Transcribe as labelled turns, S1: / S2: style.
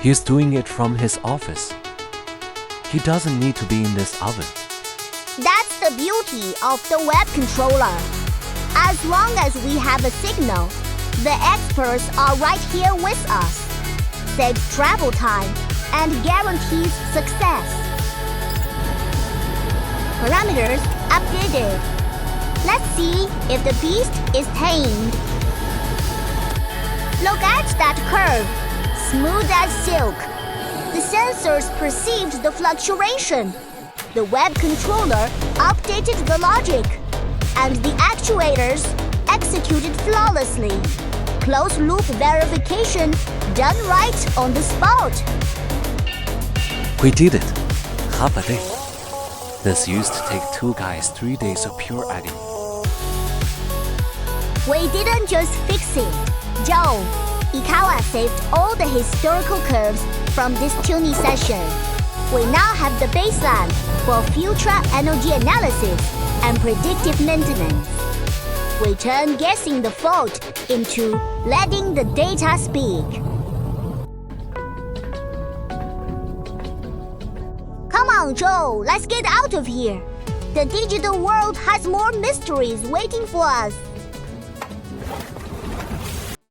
S1: He's doing it from his office. He doesn't need to be in this oven.
S2: That's the beauty of the web controller. As long as we have a signal, the experts are right here with us. Saves travel time and guarantees success. Parameters updated. Let's see if the beast is tamed. Look at that curve, smooth as silk. The sensors perceived the fluctuation. The web controller updated the logic, and the actuators executed flawlessly. Closed-loop verification done right on the spot.
S1: We did it. Half a day. This used to take 2 guys 3 days of pure editing.
S2: We didn't just fix it. Joe, ECOA saved all the historical curves from this tuning session. We now have the baseline for future energy analysis and predictive maintenance. We turn guessing the fault into letting the data speak. Come on, Joe, let's get out of here. The digital world has more mysteries waiting for us.